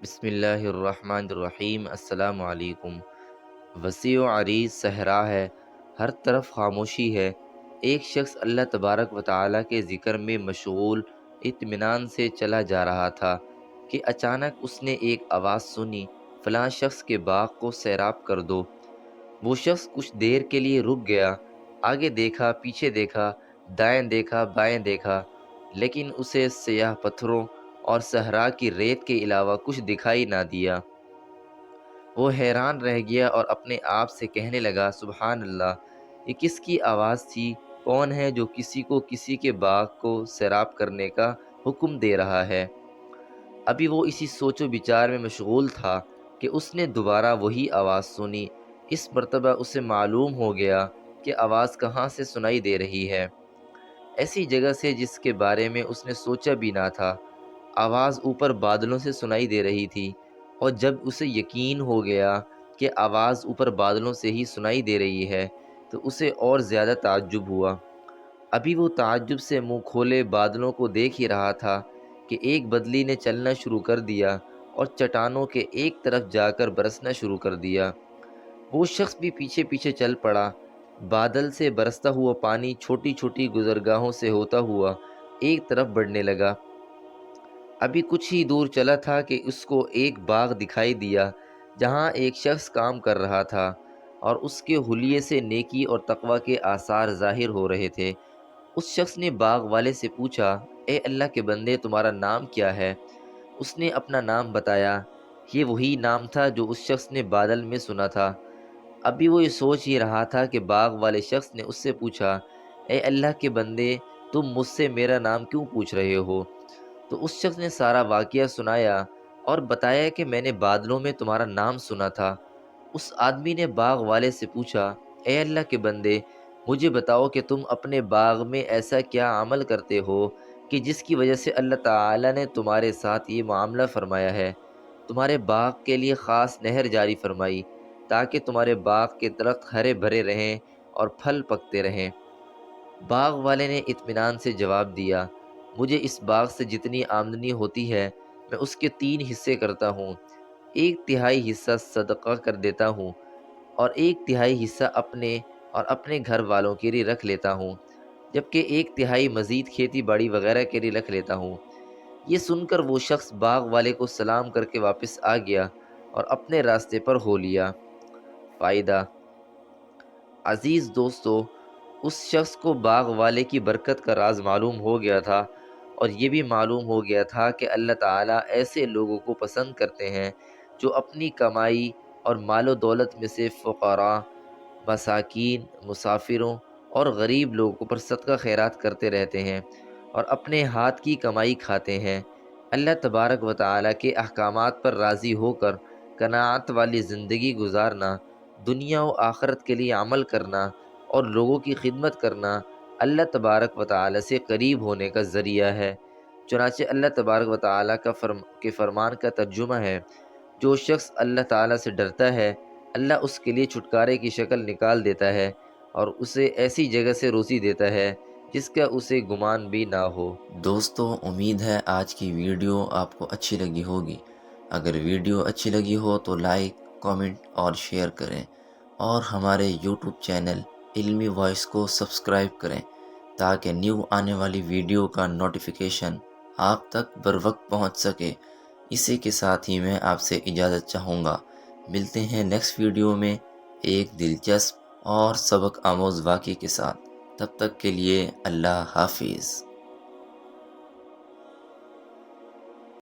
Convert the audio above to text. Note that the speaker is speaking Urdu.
بسم اللہ الرحمن الرحیم۔ السلام علیکم۔ وسیع و عریض صحرا ہے، ہر طرف خاموشی ہے۔ ایک شخص اللہ تبارک و تعالیٰ کے ذکر میں مشغول اطمینان سے چلا جا رہا تھا کہ اچانک اس نے ایک آواز سنی، فلاں شخص کے باغ کو سیراب کر دو۔ وہ شخص کچھ دیر کے لیے رک گیا، آگے دیکھا، پیچھے دیکھا، دائیں دیکھا، بائیں دیکھا، لیکن اسے سیاہ پتھروں اور صحرا کی ریت کے علاوہ کچھ دکھائی نہ دیا۔ وہ حیران رہ گیا اور اپنے آپ سے کہنے لگا، سبحان اللہ، یہ کس کی آواز تھی؟ کون ہے جو کسی کو کسی کے باغ کو سیراب کرنے کا حکم دے رہا ہے؟ ابھی وہ اسی سوچ و بچار میں مشغول تھا کہ اس نے دوبارہ وہی آواز سنی۔ اس مرتبہ اسے معلوم ہو گیا کہ آواز کہاں سے سنائی دے رہی ہے، ایسی جگہ سے جس کے بارے میں اس نے سوچا بھی نہ تھا۔ آواز اوپر بادلوں سے سنائی دے رہی تھی، اور جب اسے یقین ہو گیا کہ آواز اوپر بادلوں سے ہی سنائی دے رہی ہے تو اسے اور زیادہ تعجب ہوا۔ ابھی وہ تعجب سے منہ کھولے بادلوں کو دیکھ ہی رہا تھا کہ ایک بدلی نے چلنا شروع کر دیا اور چٹانوں کے ایک طرف جا کر برسنا شروع کر دیا۔ وہ شخص بھی پیچھے پیچھے چل پڑا۔ بادل سے برستا ہوا پانی چھوٹی چھوٹی گزرگاہوں سے ہوتا ہوا ایک طرف بڑھنے لگا۔ ابھی کچھ ہی دور چلا تھا کہ اس کو ایک باغ دکھائی دیا جہاں ایک شخص کام کر رہا تھا، اور اس کے حلیے سے نیکی اور تقوی کے آثار ظاہر ہو رہے تھے۔ اس شخص نے باغ والے سے پوچھا، اے اللہ کے بندے، تمہارا نام کیا ہے؟ اس نے اپنا نام بتایا۔ یہ وہی نام تھا جو اس شخص نے بادل میں سنا تھا۔ ابھی وہ یہ سوچ ہی رہا تھا کہ باغ والے شخص نے اس سے پوچھا، اے اللہ کے بندے، تم مجھ سے میرا نام کیوں پوچھ رہے ہو؟ تو اس شخص نے سارا واقعہ سنایا اور بتایا کہ میں نے بادلوں میں تمہارا نام سنا تھا۔ اس آدمی نے باغ والے سے پوچھا، اے اللہ کے بندے، مجھے بتاؤ کہ تم اپنے باغ میں ایسا کیا عمل کرتے ہو کہ جس کی وجہ سے اللہ تعالیٰ نے تمہارے ساتھ یہ معاملہ فرمایا ہے، تمہارے باغ کے لیے خاص نہر جاری فرمائی تاکہ تمہارے باغ کے درخت ہرے بھرے رہیں اور پھل پکتے رہیں؟ باغ والے نے اطمینان سے جواب دیا، مجھے اس باغ سے جتنی آمدنی ہوتی ہے میں اس کے 3 حصے کرتا ہوں۔ 1/3 حصہ صدقہ کر دیتا ہوں، اور 1/3 حصہ اپنے اور اپنے گھر والوں کے لیے رکھ لیتا ہوں، جبکہ 1/3 مزید کھیتی باڑی وغیرہ کے لیے رکھ لیتا ہوں۔ یہ سن کر وہ شخص باغ والے کو سلام کر کے واپس آ گیا اور اپنے راستے پر ہو لیا۔ فائدہ: عزیز دوستو، اس شخص کو باغ والے کی برکت کا راز معلوم ہو گیا تھا، اور یہ بھی معلوم ہو گیا تھا کہ اللہ تعالیٰ ایسے لوگوں کو پسند کرتے ہیں جو اپنی کمائی اور مال و دولت میں سے فقراء، مساکین، مسافروں اور غریب لوگوں پر صدقہ خیرات کرتے رہتے ہیں اور اپنے ہاتھ کی کمائی کھاتے ہیں۔ اللہ تبارک و تعالیٰ کے احکامات پر راضی ہو کر قناعت والی زندگی گزارنا، دنیا و آخرت کے لیے عمل کرنا اور لوگوں کی خدمت کرنا اللہ تبارک و تعالیٰ سے قریب ہونے کا ذریعہ ہے۔ چنانچہ اللہ تبارک و تعالیٰ کے فرمان کا ترجمہ ہے، جو شخص اللہ تعالیٰ سے ڈرتا ہے، اللہ اس کے لیے چھٹکارے کی شکل نکال دیتا ہے اور اسے ایسی جگہ سے روزی دیتا ہے جس کا اسے گمان بھی نہ ہو۔ دوستو، امید ہے آج کی ویڈیو آپ کو اچھی لگی ہوگی۔ اگر ویڈیو اچھی لگی ہو تو لائک، کامنٹ اور شیئر کریں، اور ہمارے یوٹیوب چینل علمی وائس کو سبسکرائب کریں تاکہ نیو آنے والی ویڈیو کا نوٹیفیکیشن آپ تک بر وقت پہنچ سکے۔ اسی کے ساتھ ہی میں آپ سے اجازت چاہوں گا۔ ملتے ہیں نیکسٹ ویڈیو میں ایک دلچسپ اور سبق آموز واقعے کے ساتھ۔ تب تک کے لیے اللہ حافظ۔